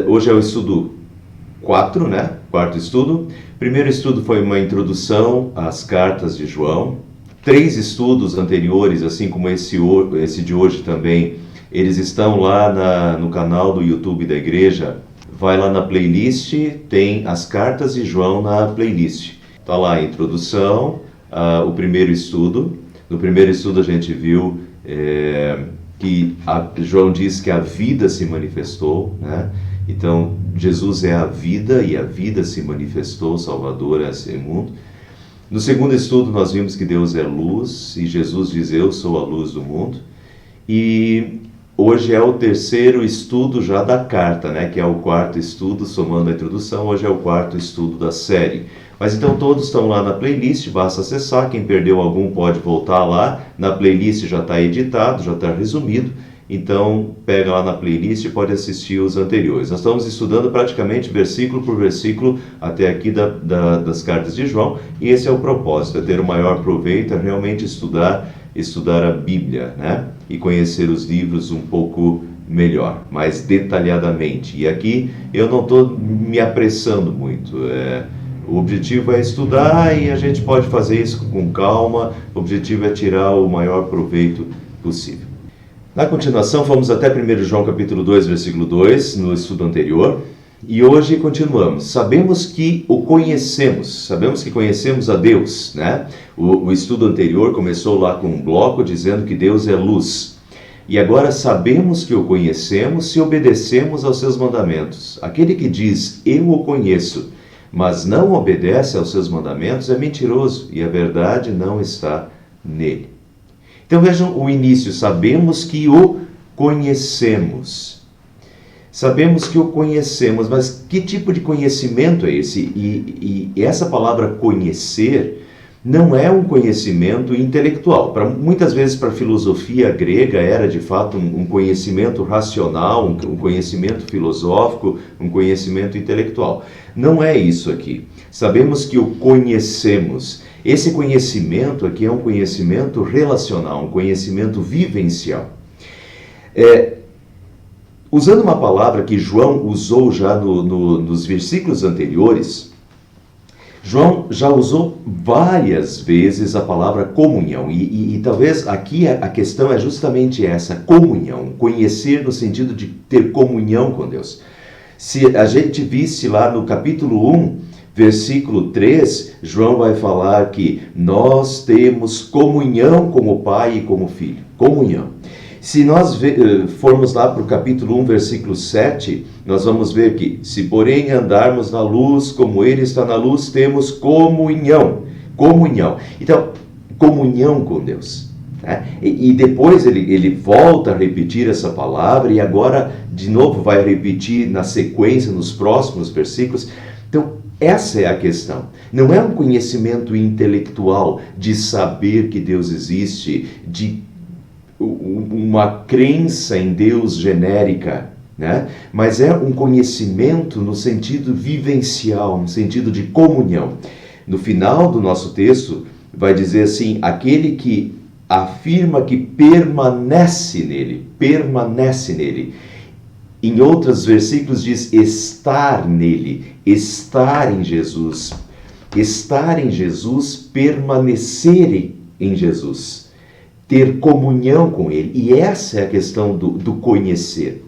Hoje é o estudo 4, né? Quarto estudo. Primeiro estudo foi uma introdução às cartas de João. 3 estudos anteriores, assim como esse de hoje também, eles estão lá no canal do YouTube da igreja. Vai lá na playlist, tem as cartas de João na playlist. Está lá a introdução, o primeiro estudo. No primeiro estudo a gente viu que João diz que a vida se manifestou, né? Então, Jesus é a vida e a vida se manifestou, Salvador a esse mundo. No segundo estudo, nós vimos que Deus é luz e Jesus diz: eu sou a luz do mundo. E hoje é o terceiro estudo já da carta, né? Que é o quarto estudo, somando a introdução. Hoje é o quarto estudo da série. Mas então todos estão lá na playlist, basta acessar. Quem perdeu algum pode voltar lá. Na playlist já está editado, já está resumido. Então, pega lá na playlist e pode assistir os anteriores. Nós estamos estudando praticamente versículo por versículo até aqui das cartas de João, e esse é o propósito, é ter o maior proveito, é realmente estudar a Bíblia, né? E conhecer os livros um pouco melhor, mais detalhadamente. E aqui eu não estou me apressando muito, o objetivo é estudar e a gente pode fazer isso com calma, o objetivo é tirar o maior proveito possível. Na continuação, fomos até 1 João capítulo 2, versículo 2, no estudo anterior, e hoje continuamos. Sabemos que conhecemos a Deus, né? O estudo anterior começou lá com um bloco dizendo que Deus é luz. E agora sabemos que o conhecemos se obedecemos aos seus mandamentos. Aquele que diz, eu o conheço, mas não obedece aos seus mandamentos, é mentiroso, e a verdade não está nele. Então vejam o início, sabemos que o conhecemos. Sabemos que o conhecemos, mas que tipo de conhecimento é esse? E essa palavra conhecer não é um conhecimento intelectual. Muitas vezes para a filosofia grega era de fato um conhecimento racional, um conhecimento filosófico, um conhecimento intelectual. Não é isso aqui. Sabemos que o conhecemos. Esse conhecimento aqui é um conhecimento relacional, um conhecimento vivencial. Usando uma palavra que João usou já nos versículos anteriores, João já usou várias vezes a palavra comunhão, e talvez aqui a questão é justamente essa, comunhão, conhecer no sentido de ter comunhão com Deus. Se a gente visse lá no capítulo 1, versículo 3, João vai falar que nós temos comunhão com o Pai e com o Filho. Comunhão. Se nós formos lá para o capítulo 1, versículo 7, nós vamos ver que, se porém andarmos na luz, como Ele está na luz, temos comunhão. Comunhão. Então, comunhão com Deus. Né? E depois ele volta a repetir essa palavra, e agora, de novo, vai repetir na sequência, nos próximos versículos. Então, essa é a questão. Não é um conhecimento intelectual de saber que Deus existe, de uma crença em Deus genérica, né? Mas é um conhecimento no sentido vivencial, no sentido de comunhão. No final do nosso texto, vai dizer assim, aquele que afirma que permanece nele. Em outros versículos diz estar nele, estar em Jesus. Estar em Jesus, permanecer em Jesus. Ter comunhão com ele. E essa é a questão do conhecer.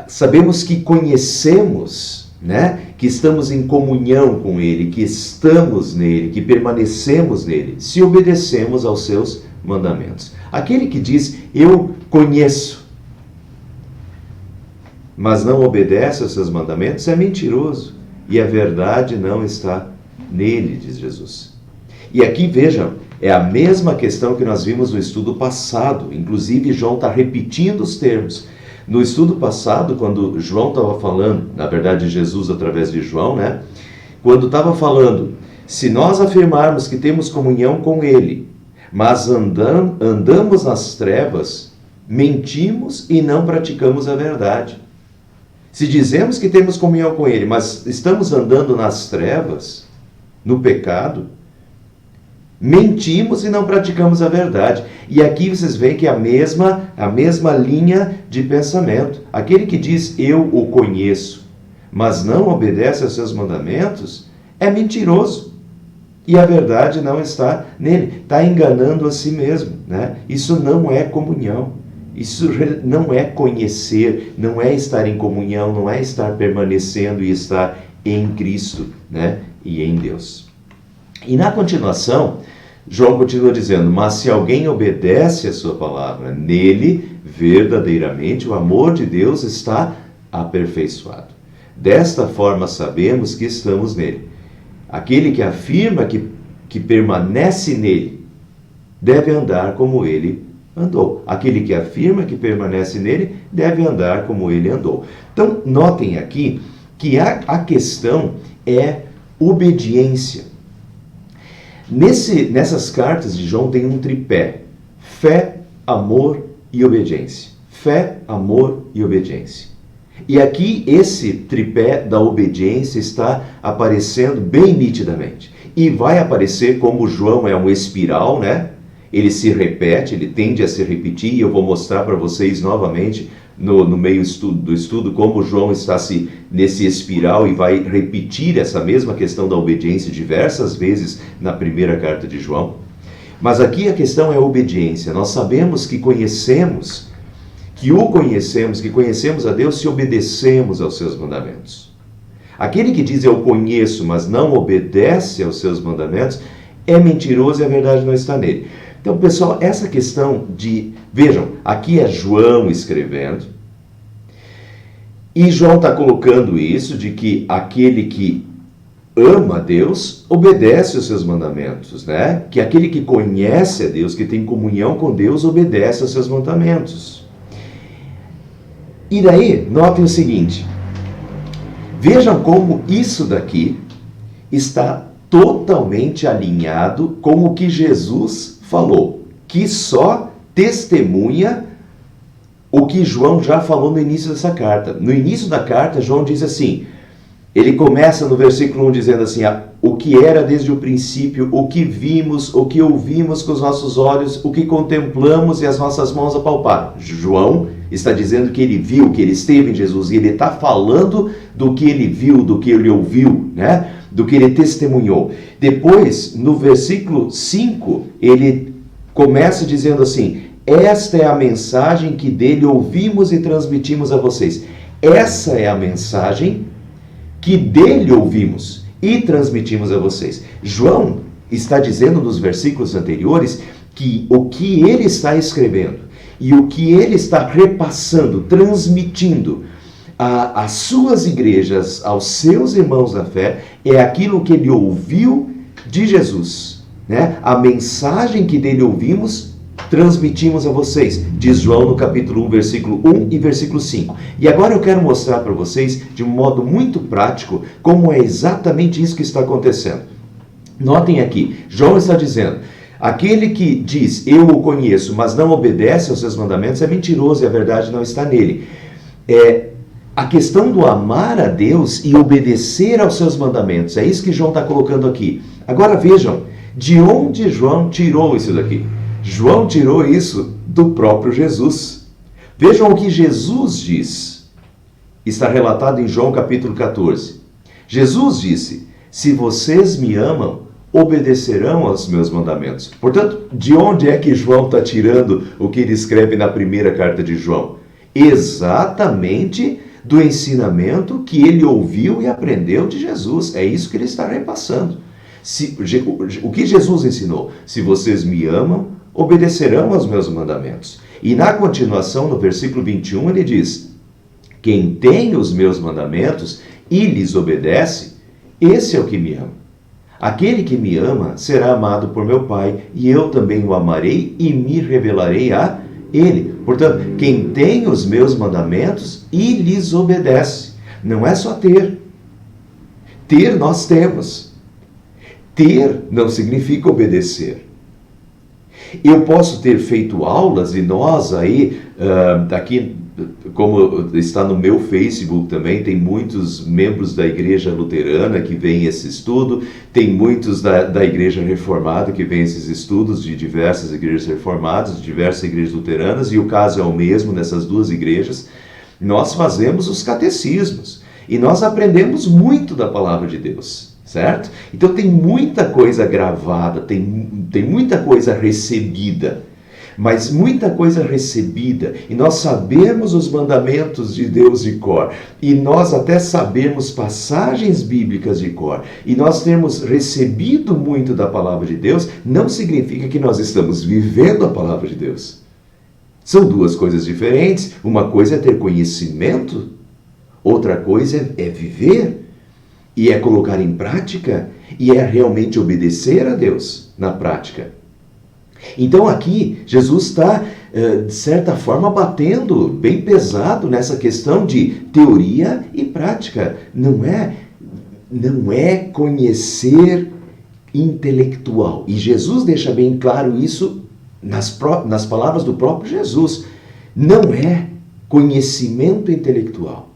Sabemos que conhecemos, né? Que estamos em comunhão com ele, que estamos nele, que permanecemos nele, se obedecemos aos seus mandamentos. Aquele que diz, eu conheço, mas não obedece aos seus mandamentos, é mentiroso, e a verdade não está nele, diz Jesus. E aqui, vejam, é a mesma questão que nós vimos no estudo passado, inclusive João está repetindo os termos. No estudo passado, quando João estava falando, na verdade Jesus através de João, né? Quando estava falando, se nós afirmarmos que temos comunhão com ele, mas andamos nas trevas, mentimos e não praticamos a verdade. Se dizemos que temos comunhão com ele, mas estamos andando nas trevas, no pecado, Mentimos e não praticamos a verdade. E aqui vocês veem que é a mesma linha de pensamento. Aquele que diz, eu o conheço, mas não obedece aos seus mandamentos, é mentiroso. E a verdade não está nele. Está enganando a si mesmo, né? Isso não é comunhão. Isso não é conhecer, não é estar em comunhão, não é estar permanecendo e estar em Cristo, né? E em Deus. E na continuação, João continua dizendo, mas se alguém obedece a sua palavra, nele, verdadeiramente, o amor de Deus está aperfeiçoado. Desta forma sabemos que estamos nele. Aquele que afirma que permanece nele, deve andar como ele andou. Aquele que afirma que permanece nele, deve andar como ele andou. Então, notem aqui que a questão é obediência. Nessas cartas de João tem um tripé: fé, amor e obediência. Fé, amor e obediência. E aqui esse tripé da obediência está aparecendo bem nitidamente. E vai aparecer, como João é um espiral, né? Ele se repete, ele tende a se repetir, e eu vou mostrar para vocês novamente no meio do estudo como João está nesse espiral e vai repetir essa mesma questão da obediência diversas vezes na primeira carta de João. Mas aqui a questão é a obediência. Nós sabemos que conhecemos a Deus se obedecemos aos seus mandamentos. Aquele que diz eu conheço, mas não obedece aos seus mandamentos, é mentiroso e a verdade não está nele. Então, pessoal, essa questão vejam, aqui é João escrevendo, e João está colocando isso de que aquele que ama a Deus obedece aos seus mandamentos, né? Que aquele que conhece a Deus, que tem comunhão com Deus, obedece aos seus mandamentos. E daí, notem o seguinte, vejam como isso daqui está totalmente alinhado com o que Jesus falou, que só testemunha o que João já falou no início dessa carta. No início da carta, João diz assim, ele começa no versículo 1 dizendo assim, o que era desde o princípio, o que vimos, o que ouvimos com os nossos olhos, o que contemplamos e as nossas mãos apalparam. João está dizendo que ele viu, que ele esteve em Jesus, e ele está falando do que ele viu, do que ele ouviu, né? Do que ele testemunhou. Depois, no versículo 5, ele começa dizendo assim, esta é a mensagem que dele ouvimos e transmitimos a vocês. Essa é a mensagem que dele ouvimos e transmitimos a vocês. João está dizendo nos versículos anteriores que o que ele está escrevendo e o que ele está repassando, transmitindo às suas igrejas, aos seus irmãos da fé, é aquilo que ele ouviu de Jesus, né? A mensagem que dele ouvimos, transmitimos a vocês, diz João no capítulo 1, versículo 1 e versículo 5. E agora eu quero mostrar para vocês, de um modo muito prático, como é exatamente isso que está acontecendo. Notem aqui, João está dizendo, aquele que diz, eu o conheço, mas não obedece aos seus mandamentos, é mentiroso e a verdade não está nele. A questão do amar a Deus e obedecer aos seus mandamentos, é isso que João está colocando aqui. Agora vejam, de onde João tirou isso daqui? João tirou isso do próprio Jesus. Vejam o que Jesus diz. Está relatado em João capítulo 14. Jesus disse, se vocês me amam, obedecerão aos meus mandamentos. Portanto, de onde é que João está tirando o que ele escreve na primeira carta de João? Exatamente do ensinamento que ele ouviu e aprendeu de Jesus. É isso que ele está repassando. O que Jesus ensinou? Se vocês me amam, obedecerão aos meus mandamentos. E na continuação, no versículo 21, ele diz, quem tem os meus mandamentos e lhes obedece, esse é o que me ama. Aquele que me ama será amado por meu Pai, e eu também o amarei e me revelarei a ele. Portanto, quem tem os meus mandamentos e lhes obedece. Não é só ter. Ter nós temos. Ter não significa obedecer. Eu posso ter feito aulas, e nós aí, aqui como está no meu Facebook também, tem muitos membros da Igreja Luterana que veem esse estudo, tem muitos da Igreja Reformada que veem esses estudos de diversas igrejas reformadas, de diversas igrejas luteranas, e o caso é o mesmo nessas duas igrejas. Nós fazemos os catecismos e nós aprendemos muito da palavra de Deus, certo? Então tem muita coisa gravada, tem muita coisa recebida. Mas muita coisa recebida, e nós sabemos os mandamentos de Deus de cor, e nós até sabemos passagens bíblicas de cor, e nós temos recebido muito da palavra de Deus, não significa que nós estamos vivendo a palavra de Deus. São duas coisas diferentes. Uma coisa é ter conhecimento, outra coisa é viver, e é colocar em prática, e é realmente obedecer a Deus na prática. Então aqui, Jesus está, de certa forma, batendo bem pesado nessa questão de teoria e prática. Não é conhecer intelectual. E Jesus deixa bem claro isso nas palavras do próprio Jesus. Não é conhecimento intelectual.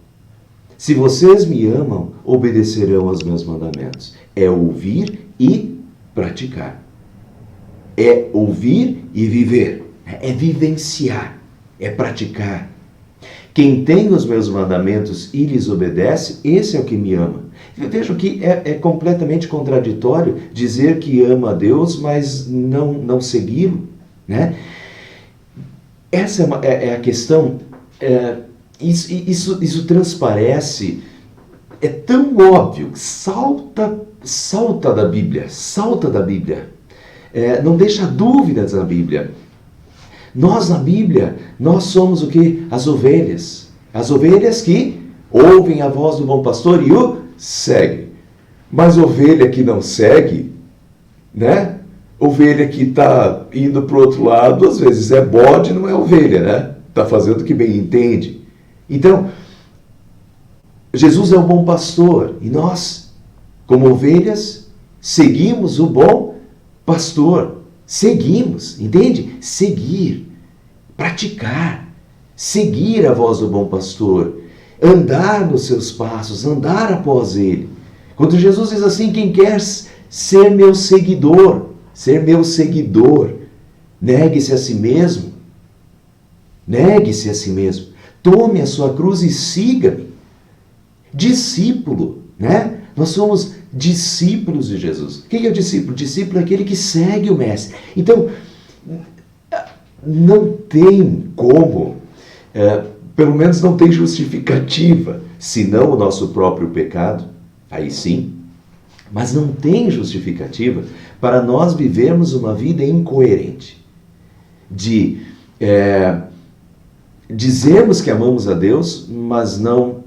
Se vocês me amam, obedecerão aos meus mandamentos. É ouvir e praticar. É ouvir e viver, é vivenciar, é praticar. Quem tem os meus mandamentos e lhes obedece, esse é o que me ama. Vejam que é completamente contraditório dizer que ama a Deus, mas não segui-lo, né? Essa é a questão. Isso transparece, é tão óbvio, salta da Bíblia. Não deixa dúvidas na Bíblia. Nós, na Bíblia, nós somos o quê? As ovelhas. As ovelhas que ouvem a voz do bom pastor e o seguem. Mas ovelha que não segue, né? Ovelha que está indo para o outro lado, às vezes é bode, não é ovelha, né? Está fazendo o que bem entende. Então, Jesus é o bom pastor. E nós, como ovelhas, seguimos o bom pastor, seguimos, entende? Seguir, praticar, seguir a voz do bom pastor, andar nos seus passos, andar após ele. Quando Jesus diz assim, quem quer ser meu seguidor, negue-se a si mesmo, tome a sua cruz e siga-me. Discípulo, né? Nós somos discípulos de Jesus. O que é o discípulo? O discípulo é aquele que segue o mestre. Então, não tem como, pelo menos não tem justificativa, senão o nosso próprio pecado, aí sim, mas não tem justificativa para nós vivermos uma vida incoerente, de dizermos que amamos a Deus, mas não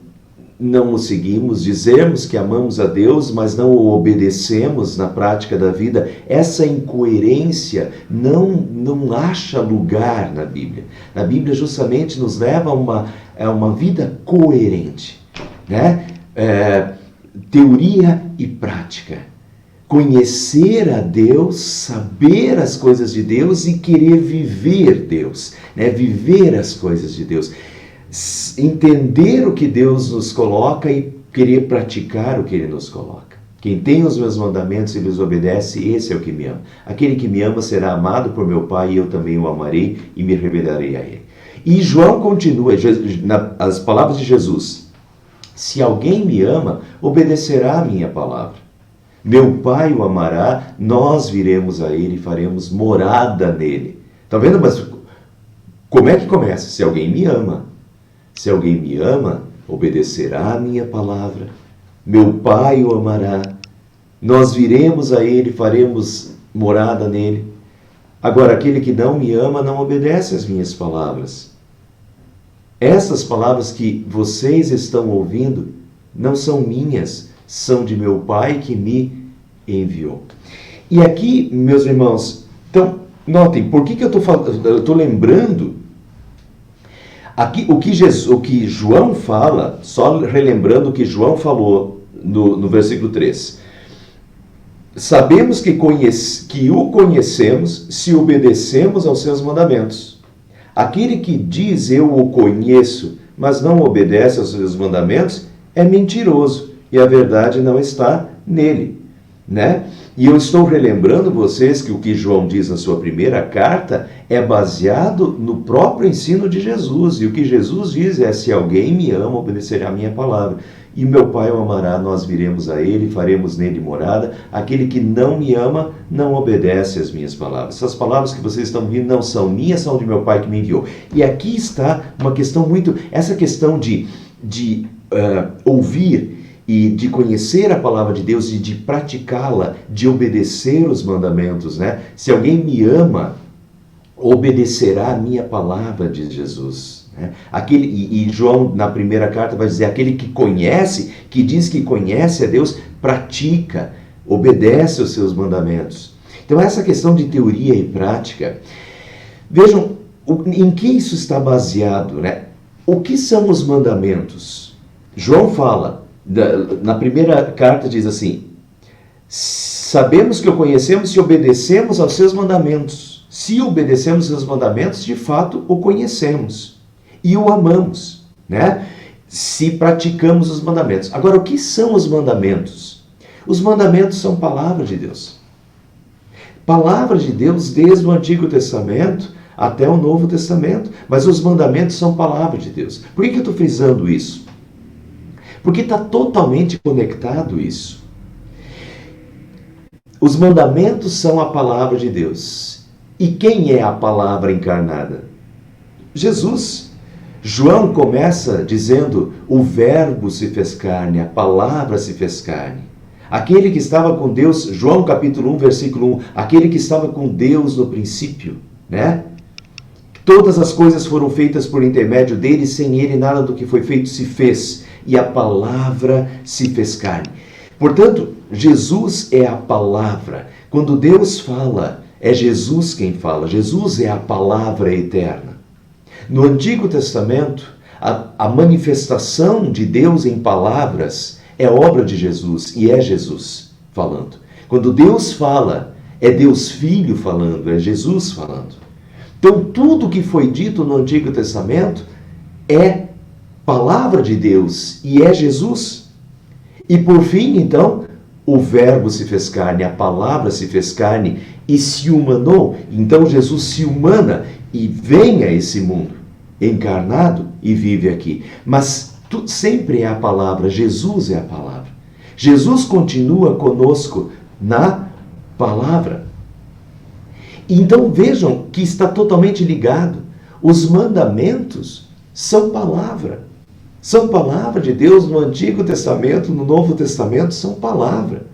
o seguimos, dizermos que amamos a Deus, mas não o obedecemos na prática da vida. Essa incoerência não acha lugar na Bíblia. Na Bíblia justamente nos leva a uma vida coerente, né? Teoria e prática. Conhecer a Deus, saber as coisas de Deus e querer viver Deus, né? Viver as coisas de Deus. Entender o que Deus nos coloca e querer praticar o que Ele nos coloca. Quem tem os meus mandamentos e lhes obedece, esse é o que me ama. Aquele que me ama será amado por meu Pai e eu também o amarei e me revelarei a Ele. E João continua, as palavras de Jesus. Se alguém me ama, obedecerá a minha palavra. Meu Pai o amará, nós viremos a Ele e faremos morada nele. Está vendo? Mas como é que começa? Se alguém me ama. Se alguém me ama, obedecerá a minha palavra. Meu Pai o amará. Nós viremos a Ele, faremos morada nele. Agora, aquele que não me ama, não obedece às minhas palavras. Essas palavras que vocês estão ouvindo não são minhas, são de meu Pai que me enviou. E aqui, meus irmãos, então, notem, por que eu estou lembrando. Aqui, o que João fala, só relembrando o que João falou no versículo 3. Sabemos que o conhecemos se obedecemos aos seus mandamentos. Aquele que diz eu o conheço, mas não obedece aos seus mandamentos, é mentiroso e a verdade não está nele, né? E eu estou relembrando vocês que o que João diz na sua primeira carta é baseado no próprio ensino de Jesus. E o que Jesus diz é: se alguém me ama, obedecerá a minha palavra. E meu Pai o amará, nós viremos a ele, faremos nele morada. Aquele que não me ama, não obedece às minhas palavras. Essas palavras que vocês estão ouvindo não são minhas, são de meu Pai que me enviou. E aqui está uma questão essa questão de ouvir e de conhecer a palavra de Deus e de praticá-la, de obedecer os mandamentos, né? Se alguém me ama, obedecerá a minha palavra, diz Jesus. Né? E João, na primeira carta, vai dizer: aquele que conhece, que diz que conhece a Deus, pratica, obedece os seus mandamentos. Então, essa questão de teoria e prática, vejam em que isso está baseado, né? O que são os mandamentos? João fala, na primeira carta diz assim: sabemos que o conhecemos se obedecemos aos seus mandamentos. Se obedecemos aos seus mandamentos, de fato o conhecemos e o amamos, né? Se praticamos os mandamentos. Agora, o que são os mandamentos? Os mandamentos são palavra de Deus. Palavra de Deus desde o Antigo Testamento até o Novo Testamento. Mas os mandamentos são palavra de Deus. Por que eu estou frisando isso? Porque está totalmente conectado isso. Os mandamentos são a palavra de Deus. E quem é a palavra encarnada? Jesus. João começa dizendo: o verbo se fez carne, a palavra se fez carne. Aquele que estava com Deus, João capítulo 1, versículo 1, aquele que estava com Deus no princípio, né? Todas as coisas foram feitas por intermédio dele, sem ele nada do que foi feito se fez. E a palavra se fez carne. Portanto, Jesus é a palavra. Quando Deus fala, é Jesus quem fala. Jesus é a palavra eterna. No Antigo Testamento, a manifestação de Deus em palavras é obra de Jesus e é Jesus falando. Quando Deus fala, é Deus Filho falando, é Jesus falando. Então, tudo que foi dito no Antigo Testamento é palavra de Deus e é Jesus. E por fim, então, o verbo se fez carne, a palavra se fez carne e se humanou. Então Jesus se humana e vem a esse mundo, encarnado e vive aqui. Mas sempre é a palavra, Jesus é a palavra. Jesus continua conosco na palavra. Então vejam que está totalmente ligado. Os mandamentos são palavra. São palavra de Deus no Antigo Testamento, no Novo Testamento, são palavra.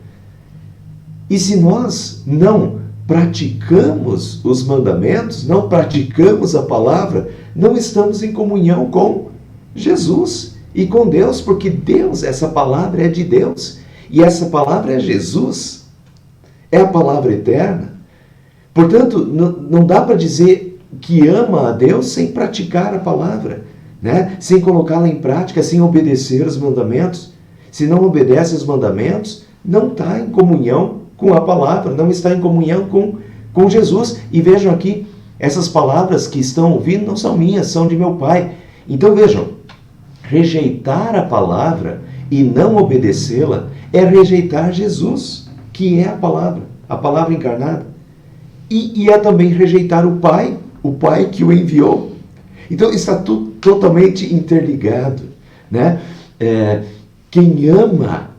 E se nós não praticamos os mandamentos, não praticamos a palavra, não estamos em comunhão com Jesus e com Deus, porque Deus, essa palavra é de Deus, e essa palavra é Jesus, é a palavra eterna. Portanto, não dá para dizer que ama a Deus sem praticar a palavra, né? Sem colocá-la em prática, sem obedecer os mandamentos. Se não obedece os mandamentos, não está em comunhão com a palavra, não está em comunhão com Jesus. E vejam aqui, essas palavras que estão ouvindo não são minhas, são de meu Pai. Então vejam, rejeitar a palavra e não obedecê-la é rejeitar Jesus, que é a palavra encarnada. E é também rejeitar o Pai que o enviou. Então está tudo totalmente interligado, né? Quem ama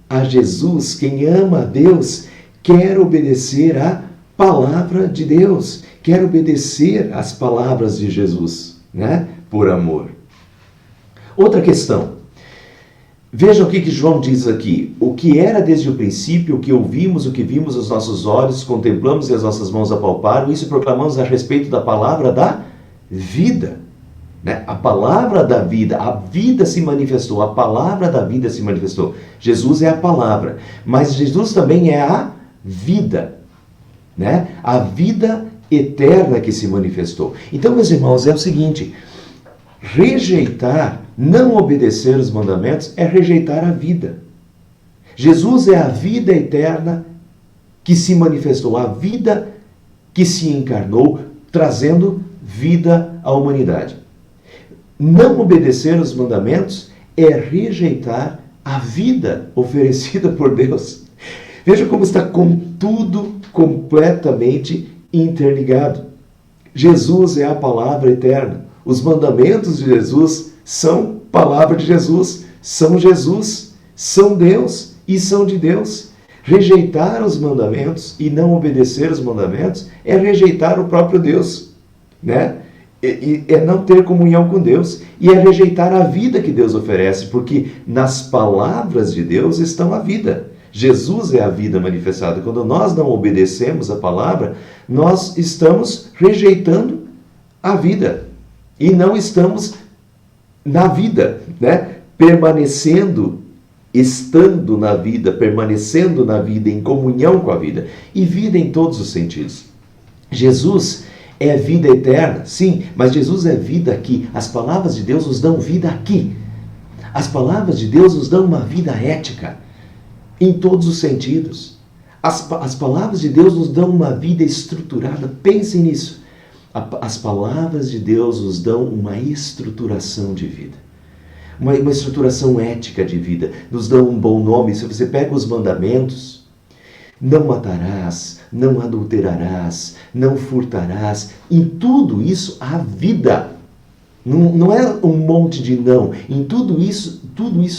a Jesus, quem ama a Deus, quer obedecer à palavra de Deus, quer obedecer às palavras de Jesus, né? Por amor. Outra questão. Vejam o que João diz aqui. O que era desde o princípio, o que ouvimos, o que vimos os nossos olhos, contemplamos e as nossas mãos apalparam, isso proclamamos a respeito da palavra da vida. Né? A palavra da vida, a vida se manifestou, a palavra da vida se manifestou. Jesus é a palavra, mas Jesus também é a vida, né? A vida eterna que se manifestou. Então, meus irmãos, é o seguinte: rejeitar, não obedecer os mandamentos é rejeitar a vida. Jesus é a vida eterna que se manifestou, a vida que se encarnou, trazendo vida à humanidade. Não obedecer os mandamentos é rejeitar a vida oferecida por Deus. Veja como está tudo completamente interligado. Jesus é a palavra eterna. Os mandamentos de Jesus são palavra de Jesus, são Deus e são de Deus. Rejeitar os mandamentos e não obedecer os mandamentos é rejeitar o próprio Deus, né? É não ter comunhão com Deus e é rejeitar a vida que Deus oferece, porque nas palavras de Deus estão a vida. Jesus é a vida manifestada. Quando nós não obedecemos a palavra, nós estamos rejeitando a vida e não estamos na vida, né? Estando na vida, permanecendo na vida, em comunhão com a vida. E vida em todos os sentidos. Jesus é vida eterna, sim, mas Jesus é vida aqui. As palavras de Deus nos dão vida aqui. As palavras de Deus nos dão uma vida ética, em todos os sentidos. As palavras de Deus nos dão uma vida estruturada. Pensem nisso. As palavras de Deus nos dão uma estruturação de vida. Uma estruturação ética de vida. Nos dão um bom nome. Se você pega os mandamentos, não matarás, não adulterarás, não furtarás. Em tudo isso há vida. Não é um monte de não. Em tudo isso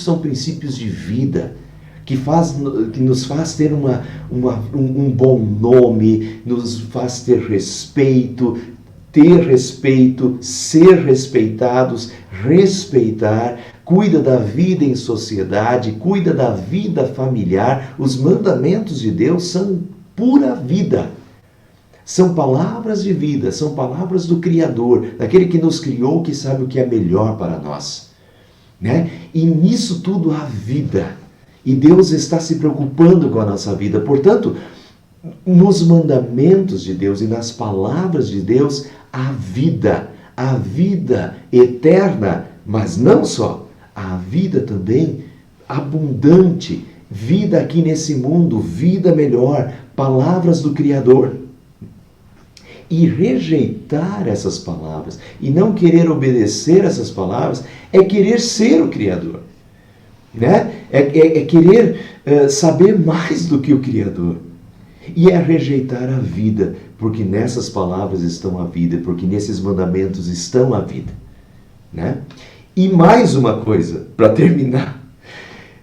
são princípios de vida. Que nos faz ter um bom nome, nos faz ter respeito, ser respeitados, respeitar, cuida da vida em sociedade, cuida da vida familiar. Os mandamentos de Deus são pura vida. São palavras de vida, são palavras do Criador, daquele que nos criou, que sabe o que é melhor para nós, né? E nisso tudo há vida. E Deus está se preocupando com a nossa vida. Portanto, nos mandamentos de Deus e nas palavras de Deus, há vida eterna, mas não só, há vida também abundante, vida aqui nesse mundo, vida melhor, palavras do Criador. E rejeitar essas palavras e não querer obedecer essas palavras é querer ser o Criador. Né? É querer saber mais do que o Criador. E é rejeitar a vida, porque nessas palavras estão a vida, porque nesses mandamentos estão a vida. Né? E mais uma coisa, para terminar.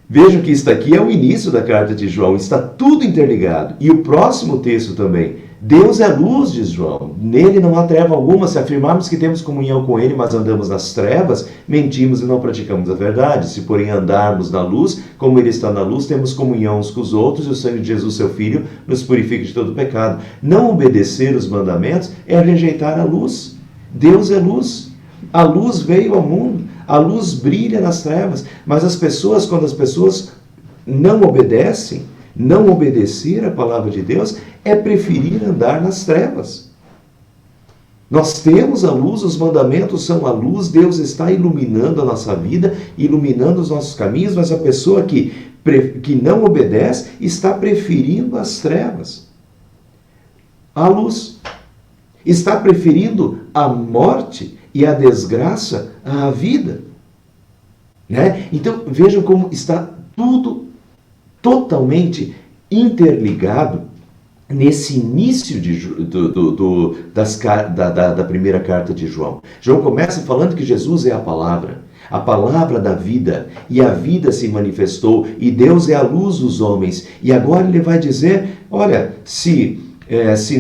Vejam que isso aqui é o início da carta de João, está tudo interligado. E o próximo texto também. Deus é luz, diz João. Nele não há treva alguma. Se afirmarmos que temos comunhão com Ele, mas andamos nas trevas, mentimos e não praticamos a verdade. Se, porém, andarmos na luz, como Ele está na luz, temos comunhão uns com os outros, e o sangue de Jesus, seu Filho, nos purifica de todo pecado. Não obedecer os mandamentos é rejeitar a luz. Deus é luz. A luz veio ao mundo. A luz brilha nas trevas. Mas quando as pessoas não obedecem, não obedecer a palavra de Deus, é preferir andar nas trevas. Nós temos a luz, os mandamentos são a luz, Deus está iluminando a nossa vida, iluminando os nossos caminhos, mas a pessoa que não obedece está preferindo as trevas à luz. Está preferindo a morte e a desgraça à vida. Né? Então, vejam como está tudo totalmente interligado nesse início da primeira carta de João. João começa falando que Jesus é a palavra da vida, e a vida se manifestou, e Deus é a luz dos homens. E agora ele vai dizer, olha, se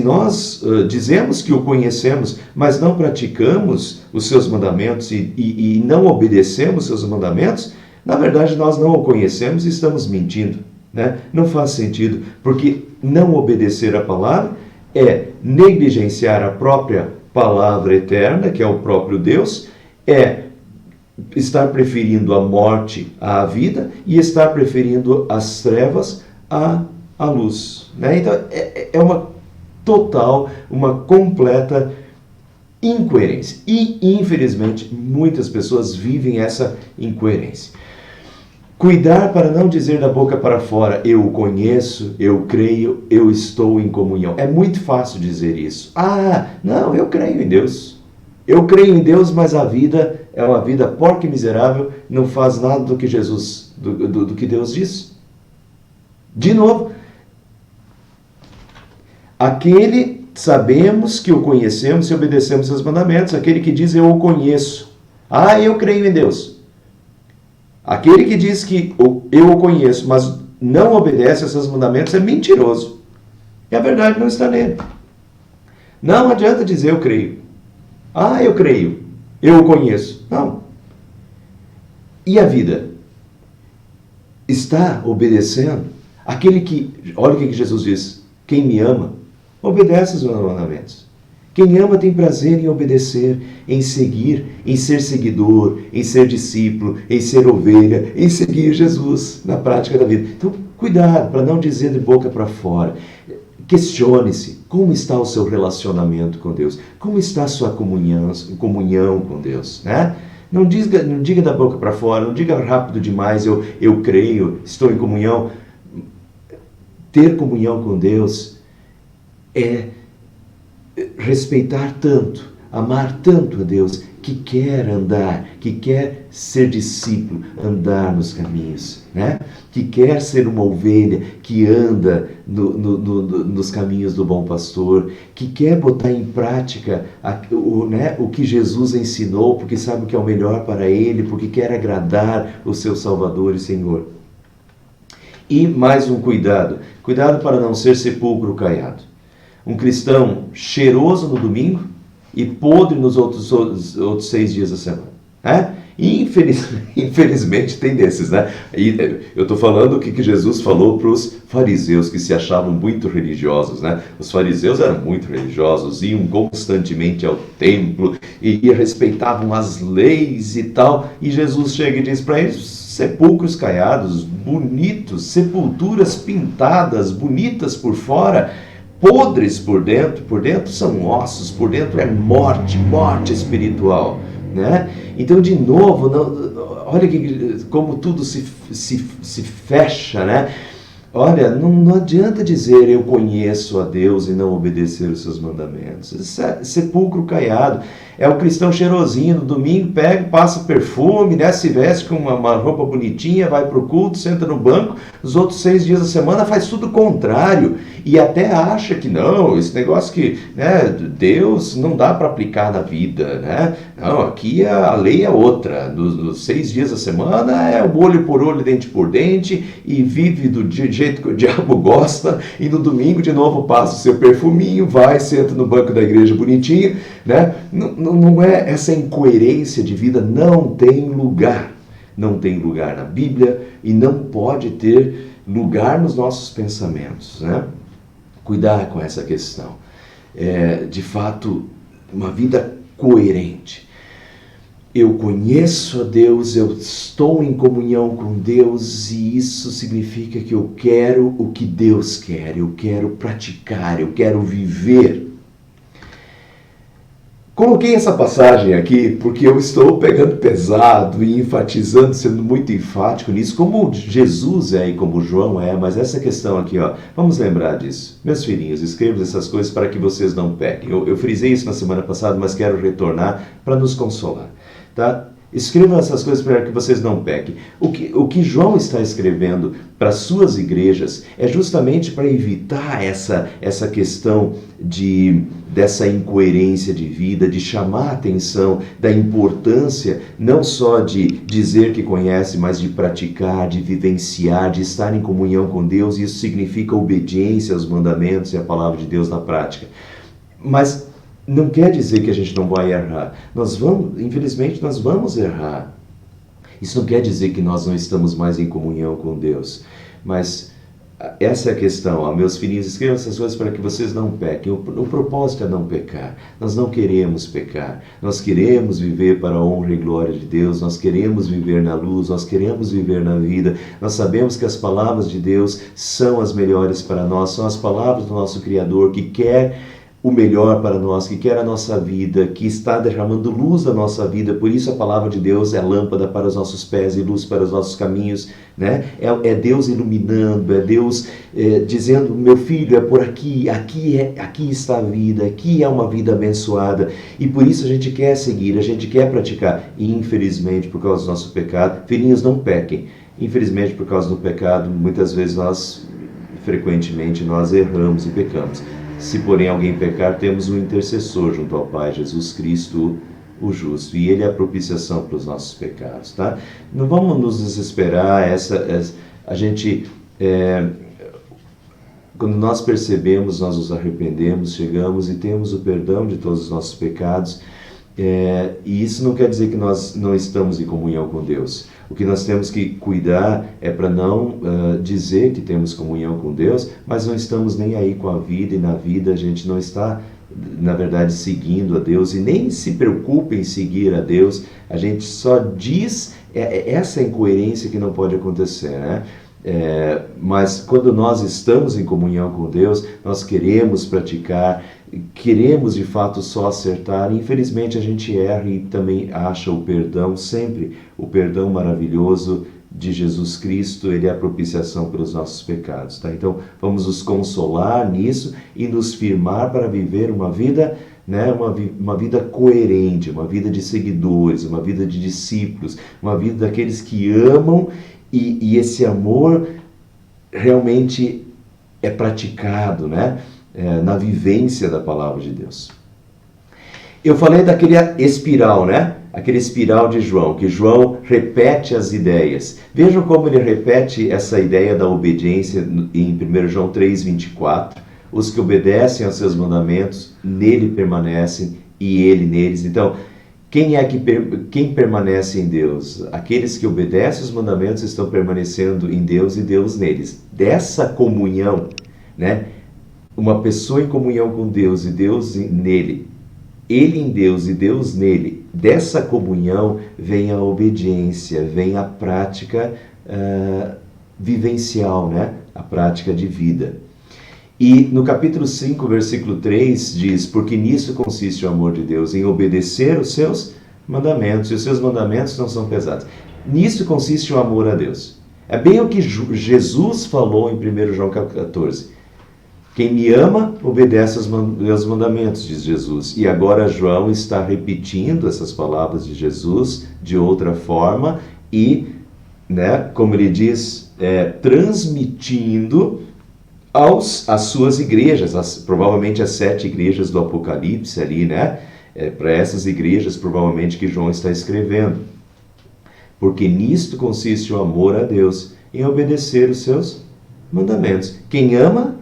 nós dizemos que o conhecemos, mas não praticamos os seus mandamentos e não obedecemos os seus mandamentos, na verdade nós não o conhecemos e estamos mentindo. Né? Não faz sentido, porque não obedecer a palavra é negligenciar a própria palavra eterna, que é o próprio Deus, é estar preferindo a morte à vida e estar preferindo as trevas à luz. Né? Então é uma completa incoerência. E, infelizmente, muitas pessoas vivem essa incoerência. Cuidar para não dizer da boca para fora, eu o conheço, eu creio, eu estou em comunhão. É muito fácil dizer isso. Não, eu creio em Deus. Eu creio em Deus, mas a vida é uma vida porca e miserável, não faz nada do que Jesus, do que Deus diz. De novo, aquele sabemos que o conhecemos e obedecemos seus mandamentos, aquele que diz eu o conheço. Ah, eu creio em Deus. Aquele que diz que eu o conheço, mas não obedece a seus mandamentos é mentiroso. E a verdade não está nele. Não adianta dizer eu creio. Ah, eu creio. Eu o conheço. Não. E a vida? Está obedecendo? Aquele que, olha o que Jesus diz, quem me ama, obedece os meus mandamentos. Quem ama tem prazer em obedecer, em seguir, em ser seguidor, em ser discípulo, em ser ovelha, em seguir Jesus na prática da vida. Então, cuidado para não dizer de boca para fora. Questione-se, como está o seu relacionamento com Deus? Como está a sua comunhão com Deus? Né? Não diga da boca para fora, não diga rápido demais, eu creio, estou em comunhão. Ter comunhão com Deus é respeitar tanto, amar tanto a Deus, que quer andar, que quer ser discípulo, andar nos caminhos, né? Que quer ser uma ovelha que anda nos caminhos do bom pastor, que quer botar em prática o que Jesus ensinou, porque sabe que é o melhor para ele, porque quer agradar o seu Salvador e Senhor. E mais um cuidado para não ser sepulcro caiado. Um cristão cheiroso no domingo e podre nos outros 6 dias da semana. Né? Infelizmente tem desses, né? E eu estou falando o que Jesus falou para os fariseus que se achavam muito religiosos, né? Os fariseus eram muito religiosos, iam constantemente ao templo e respeitavam as leis e tal. E Jesus chega e diz para eles: sepulcros caiados, bonitos, sepulturas pintadas, bonitas por fora, podres por dentro são ossos, por dentro é morte espiritual, né? Então, de novo, olha como tudo se fecha, né? Olha, não adianta dizer eu conheço a Deus e não obedecer os seus mandamentos. Isso é sepulcro caiado. É o cristão cheirosinho, no domingo pega, passa perfume, né, se veste com uma roupa bonitinha, vai para o culto, senta no banco, os outros 6 dias da semana faz tudo o contrário. E até acha que não, esse negócio que, né, Deus não dá para aplicar na vida, né? Não, aqui a lei é outra. Nos 6 dias da semana é olho por olho, dente por dente, e vive do jeito que o diabo gosta, e no domingo de novo passa o seu perfuminho, vai, senta no banco da igreja bonitinho, né? Não é essa incoerência de vida, não tem lugar. Não tem lugar na Bíblia e não pode ter lugar nos nossos pensamentos, né? Cuidar com essa questão. De fato, uma vida coerente. Eu conheço a Deus, eu estou em comunhão com Deus e isso significa que eu quero o que Deus quer, eu quero praticar, eu quero viver. Coloquei essa passagem aqui porque eu estou pegando pesado e enfatizando, sendo muito enfático nisso, como Jesus é e como João é, mas essa questão aqui, ó, vamos lembrar disso. Meus filhinhos, escrevam essas coisas para que vocês não pequem. Eu frisei isso na semana passada, mas quero retornar para nos consolar, tá? Escrevam essas coisas para que vocês não pequem. O que João está escrevendo para suas igrejas é justamente para evitar essa questão dessa incoerência de vida, de chamar a atenção da importância não só de dizer que conhece, mas de praticar, de vivenciar, de estar em comunhão com Deus. Isso significa obediência aos mandamentos e à palavra de Deus na prática. Mas não quer dizer que a gente não vai errar. Infelizmente, nós vamos errar. Isso não quer dizer que nós não estamos mais em comunhão com Deus. Mas essa é a questão. Meus filhinhos, escrevam essas coisas para que vocês não pequem. O propósito é não pecar. Nós não queremos pecar. Nós queremos viver para a honra e glória de Deus. Nós queremos viver na luz. Nós queremos viver na vida. Nós sabemos que as palavras de Deus são as melhores para nós. São as palavras do nosso Criador que quer o melhor para nós, que quer a nossa vida, que está derramando luz na nossa vida. Por isso a palavra de Deus é lâmpada para os nossos pés e luz para os nossos caminhos, né? É Deus iluminando, é Deus dizendo, meu filho, é por aqui, aqui está a vida, aqui é uma vida abençoada. E por isso a gente quer seguir, a gente quer praticar. E infelizmente, por causa do nosso pecado, filhinhos, não pequem. Infelizmente, por causa do pecado, muitas vezes frequentemente nós erramos e pecamos. Se, porém, alguém pecar, temos um intercessor junto ao Pai, Jesus Cristo, o justo. E Ele é a propiciação para os nossos pecados, tá? Não vamos nos desesperar. A gente, quando nós percebemos, nós nos arrependemos, chegamos e temos o perdão de todos os nossos pecados. E isso não quer dizer que nós não estamos em comunhão com Deus. O que nós temos que cuidar é para não dizer que temos comunhão com Deus, mas não estamos nem aí com a vida, e na vida a gente não está, na verdade, seguindo a Deus, e nem se preocupa em seguir a Deus. A gente só diz essa incoerência que não pode acontecer, né? Mas quando nós estamos em comunhão com Deus, nós queremos praticar, queremos de fato só acertar. Infelizmente a gente erra e também acha o perdão, sempre o perdão maravilhoso de Jesus Cristo. Ele é a propiciação pelos nossos pecados, tá? Então vamos nos consolar nisso e nos firmar para viver uma vida, né, uma vida coerente, uma vida de seguidores, uma vida de discípulos, uma vida daqueles que amam. E esse amor realmente é praticado, né? Na vivência da palavra de Deus. Eu falei daquele espiral, né? Aquele espiral de João, que João repete as ideias. Vejam como ele repete essa ideia da obediência em 1 João 3:24. Os que obedecem aos seus mandamentos, nele permanecem e ele neles. Então, quem permanece em Deus? Aqueles que obedecem os mandamentos estão permanecendo em Deus e Deus neles. Dessa comunhão, né? Uma pessoa em comunhão com Deus e Deus nele, ele em Deus e Deus nele, dessa comunhão vem a obediência, vem a prática vivencial, né? A prática de vida. E no capítulo 5, versículo 3, diz, porque nisso consiste o amor de Deus, em obedecer os seus mandamentos, e os seus mandamentos não são pesados. Nisso consiste o amor a Deus. É bem o que Jesus falou em 1 João 14. Quem me ama, obedece aos meus mandamentos, diz Jesus. E agora João está repetindo essas palavras de Jesus de outra forma e, né, como ele diz, transmitindo às suas igrejas, provavelmente as 7 igrejas do Apocalipse ali, né? Para essas igrejas, provavelmente, que João está escrevendo. Porque nisto consiste o amor a Deus, em obedecer os seus mandamentos. Quem ama,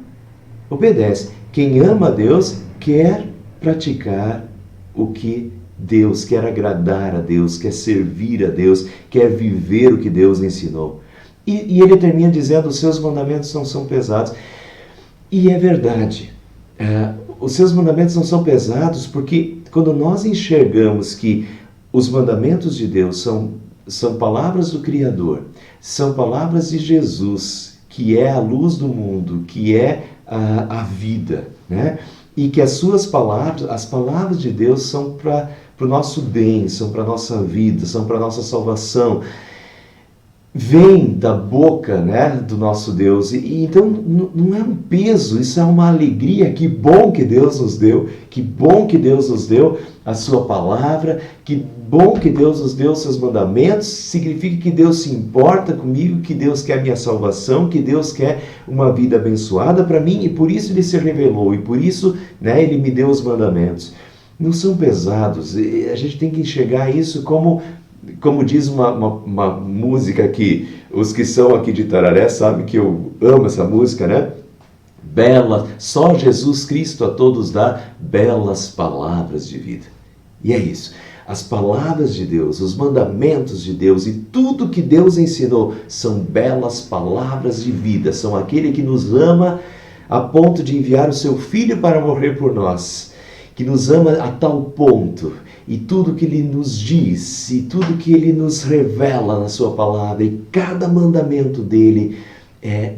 obedece. Quem ama a Deus, quer praticar o que Deus, quer agradar a Deus, quer servir a Deus, quer viver o que Deus ensinou. E ele termina dizendo, os seus mandamentos não são pesados. E é verdade, os seus mandamentos não são pesados, porque quando nós enxergamos que os mandamentos de Deus são palavras do Criador, são palavras de Jesus, que é a luz do mundo, que é a vida, né? E que as suas palavras, as palavras de Deus são para o nosso bem, são para a nossa vida, são para a nossa salvação, vem da boca, né, do nosso Deus. E então não é um peso, isso é uma alegria. Que bom que Deus nos deu, que bom que Deus nos deu a sua palavra, que bom que Deus nos deu os seus mandamentos. Significa que Deus se importa comigo, que Deus quer minha salvação, que Deus quer uma vida abençoada para mim, e por isso Ele se revelou, e por isso, né, Ele me deu os mandamentos. Não são pesados, a gente tem que enxergar isso como diz uma música que os que são aqui de Tararé sabem que eu amo essa música, né? Bela, só Jesus Cristo a todos dá belas palavras de vida. E é isso. As palavras de Deus, os mandamentos de Deus e tudo que Deus ensinou são belas palavras de vida. São aquele que nos ama a ponto de enviar o seu Filho para morrer por nós, que nos ama a tal ponto. E tudo que Ele nos diz, e tudo que Ele nos revela na sua palavra, e cada mandamento dele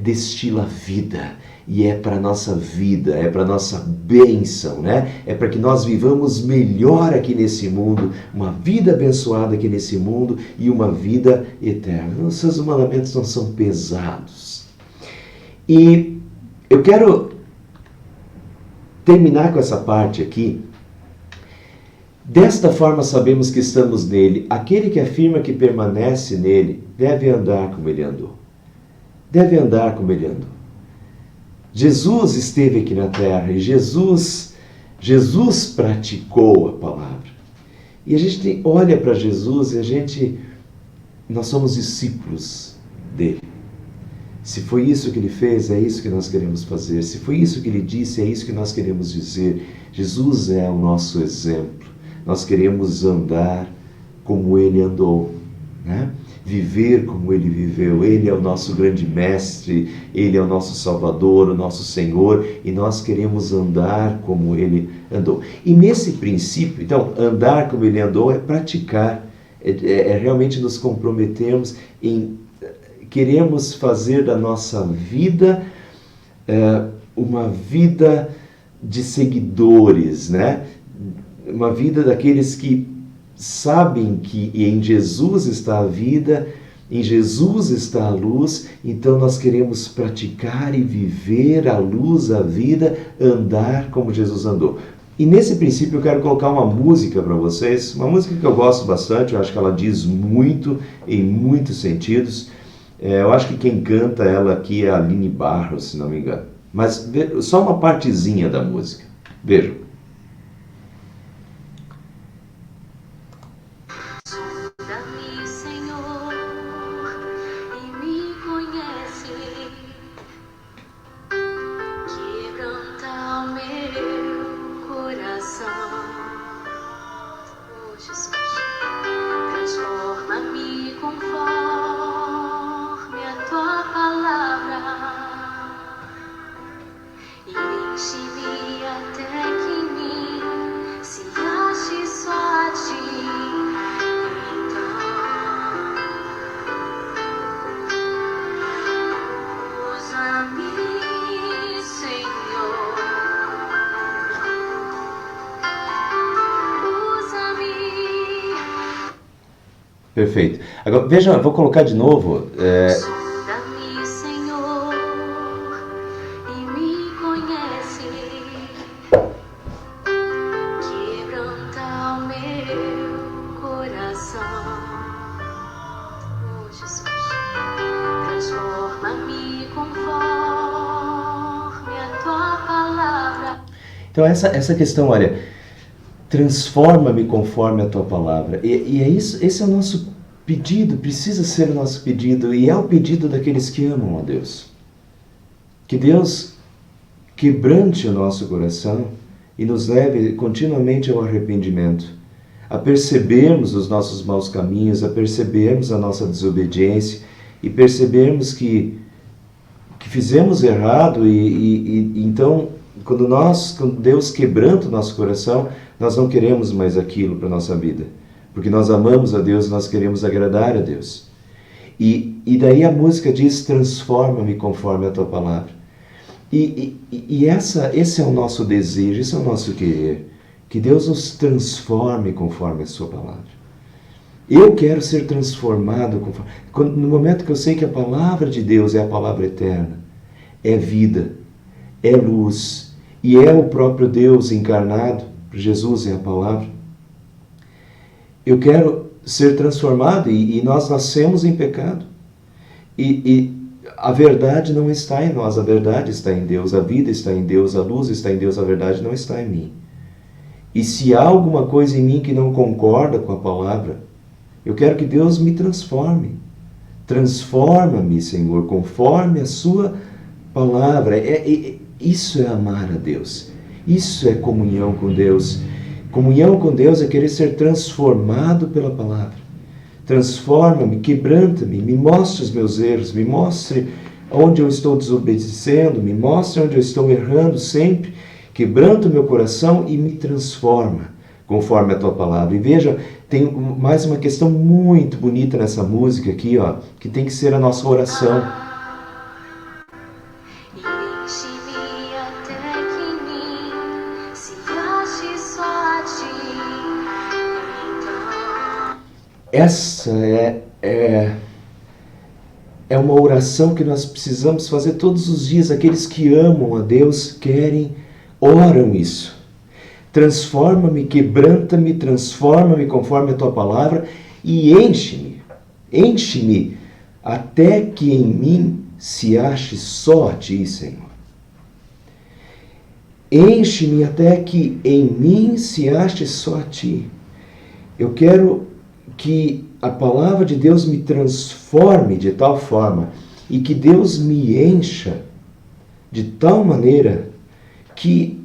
destila vida, e é para a nossa vida, é para a nossa bênção, né? É para que nós vivamos melhor aqui nesse mundo, uma vida abençoada aqui nesse mundo e uma vida eterna. Os seus mandamentos não são pesados. E eu quero terminar com essa parte aqui. Desta forma sabemos que estamos nele. Aquele que afirma que permanece nele deve andar como ele andou. Deve andar como ele andou. Jesus esteve aqui na terra e Jesus praticou a palavra. E a gente olha para Jesus e nós somos discípulos dele. Se foi isso que ele fez, é isso que nós queremos fazer. Se foi isso que ele disse, é isso que nós queremos dizer. Jesus é o nosso exemplo. Nós queremos andar como ele andou, né? Viver como ele viveu. Ele é o nosso grande mestre, ele é o nosso Salvador, o nosso Senhor, e nós queremos andar como ele andou. E nesse princípio, então, andar como ele andou é praticar, é realmente nos comprometermos em queremos fazer da nossa vida uma vida de seguidores, né? Uma vida daqueles que sabem que em Jesus está a vida, em Jesus está a luz, então nós queremos praticar e viver a luz, a vida, andar como Jesus andou. E nesse princípio eu quero colocar uma música para vocês, uma música que eu gosto bastante, eu acho que ela diz muito, em muitos sentidos. Eu acho que quem canta ela aqui é a Aline Barros, se não me engano. Mas só uma partezinha da música. Vejam. Perfeito. Agora, veja, eu vou colocar de novo. Sonda-me, Senhor, e me conhece. Quebranta o meu coração. Oh, Jesus, transforma-me conforme a tua palavra. Então, essa questão, olha, transforma-me conforme a tua palavra. E é isso, esse é o nosso pedido, precisa ser o nosso pedido, e é o pedido daqueles que amam a Deus. Que Deus quebrante o nosso coração e nos leve continuamente ao arrependimento, a percebermos os nossos maus caminhos, a percebermos a nossa desobediência e percebermos que fizemos errado e então, quando Deus quebranta o nosso coração, nós não queremos mais aquilo para a nossa vida. Porque nós amamos a Deus, nós queremos agradar a Deus. E daí a música diz, transforma-me conforme a tua palavra. Esse é o nosso desejo, esse é o nosso querer. Que Deus nos transforme conforme a sua palavra. Eu quero ser transformado no momento que eu sei que a palavra de Deus é a palavra eterna, é vida, é luz, e é o próprio Deus encarnado, Jesus é a palavra. Eu quero ser transformado e nós nascemos em pecado. E a verdade não está em nós, a verdade está em Deus, a vida está em Deus, a luz está em Deus, a verdade não está em mim. E se há alguma coisa em mim que não concorda com a palavra, eu quero que Deus me transforme. Transforma-me, Senhor, conforme a sua palavra. Isso é amar a Deus. Isso é comunhão com Deus. Comunhão com Deus é querer ser transformado pela palavra. Transforma-me, quebranta-me, me mostre os meus erros, me mostre onde eu estou desobedecendo, me mostre onde eu estou errando sempre. Quebranta o meu coração e me transforma conforme a tua palavra. E veja, tem mais uma questão muito bonita nessa música aqui, ó, que tem que ser a nossa oração. Enche Essa é uma oração que nós precisamos fazer todos os dias. Aqueles que amam a Deus querem, oram isso. Transforma-me, quebranta-me, transforma-me conforme a tua palavra e enche-me até que em mim se ache só a ti, Senhor. Enche-me até que em mim se ache só a ti. Eu quero que a palavra de Deus me transforme de tal forma e que Deus me encha de tal maneira que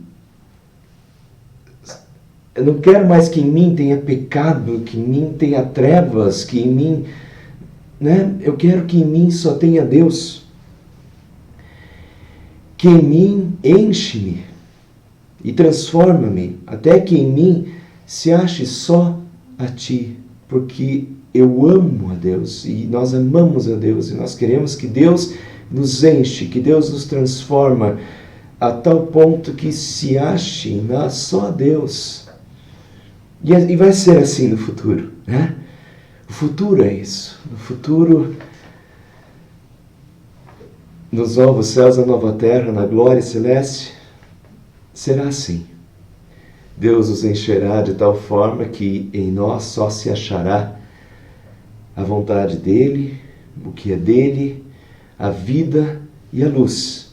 eu não quero mais que em mim tenha pecado, que em mim tenha trevas, que em mim, eu quero que em mim só tenha Deus. Que em mim enche-me e transforma-me até que em mim se ache só a ti, porque eu amo a Deus e nós amamos a Deus e nós queremos que Deus nos enche, que Deus nos transforma a tal ponto que se ache em nós só a Deus. E vai ser assim no futuro, né? O futuro é isso. No futuro, nos novos céus, na nova terra, na glória celeste, será assim. Deus nos encherá de tal forma que em nós só se achará a vontade dEle, o que é dEle, a vida e a luz.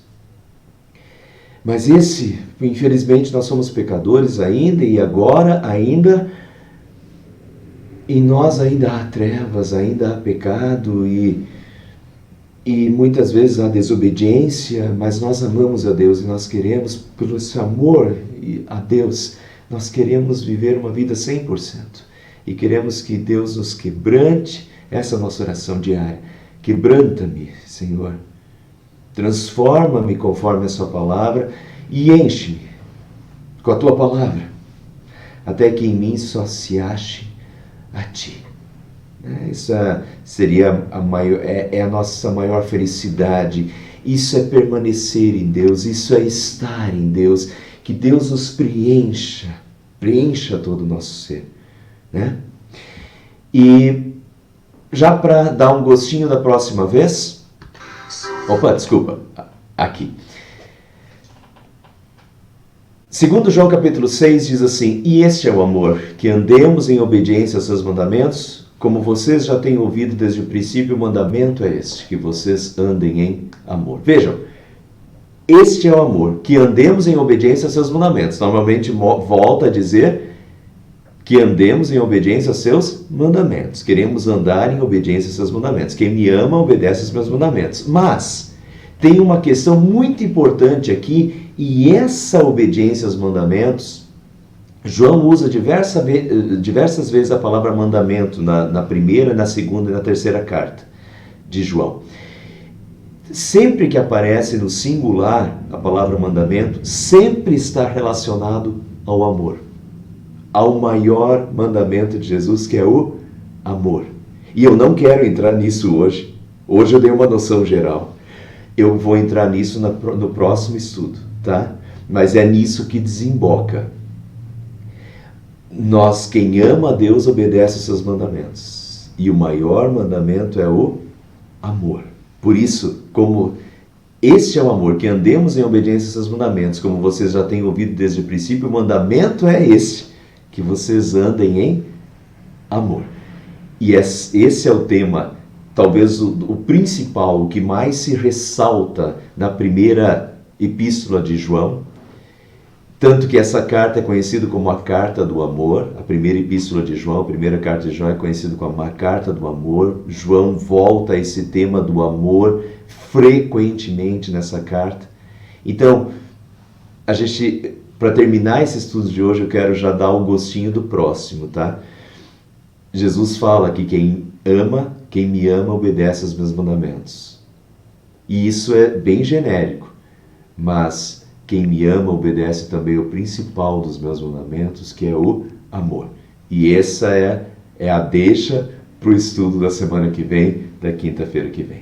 Mas infelizmente, nós somos pecadores ainda e agora ainda, em nós ainda há trevas, ainda há pecado e muitas vezes há desobediência, mas nós amamos a Deus e nós queremos, pelo esse amor a Deus, nós queremos viver uma vida 100% e queremos que Deus nos quebrante. Essa é a nossa oração diária. Quebranta-me, Senhor. Transforma-me conforme a sua palavra e enche-me com a tua palavra, até que em mim só se ache a ti. Isso seria a nossa maior felicidade. Isso é permanecer em Deus, isso é estar em Deus, que Deus nos preencha todo o nosso ser, né? E já para dar um gostinho da próxima vez, aqui. Segundo João capítulo 6 diz assim: e este é o amor, que andemos em obediência aos seus mandamentos, como vocês já têm ouvido desde o princípio, o mandamento é este, que vocês andem em amor. Vejam, este é o amor, que andemos em obediência aos seus mandamentos. Normalmente volta a dizer que andemos em obediência aos seus mandamentos. Queremos andar em obediência aos seus mandamentos. Quem me ama obedece aos meus mandamentos. Mas tem uma questão muito importante aqui, e essa obediência aos mandamentos, João usa diversas vezes a palavra mandamento na primeira, na segunda e na terceira carta de João. Sempre que aparece no singular a palavra mandamento, sempre está relacionado ao amor, ao maior mandamento de Jesus, que é o amor. E eu não quero entrar nisso hoje. Hoje eu dei uma noção geral. Eu vou entrar nisso no próximo estudo, tá? Mas é nisso que desemboca. Quem ama a Deus, obedece aos seus mandamentos. E o maior mandamento é o amor. Por isso, como este é o amor, que andemos em obediência aos seus mandamentos, como vocês já têm ouvido desde o princípio, o mandamento é esse, que vocês andem em amor. E esse é o tema, talvez o principal, o que mais se ressalta na primeira epístola de João. Tanto que essa carta é conhecida como a carta do amor. A primeira epístola de João, a primeira carta de João é conhecida como a carta do amor. João volta a esse tema do amor frequentemente nessa carta. Então, para terminar esse estudo de hoje, eu quero já dar o gostinho do próximo, tá? Jesus fala que quem me ama, obedece aos meus mandamentos. E isso é bem genérico, mas quem me ama obedece também ao principal dos meus mandamentos, que é o amor. E essa é a deixa para o estudo da semana que vem, da quinta-feira que vem.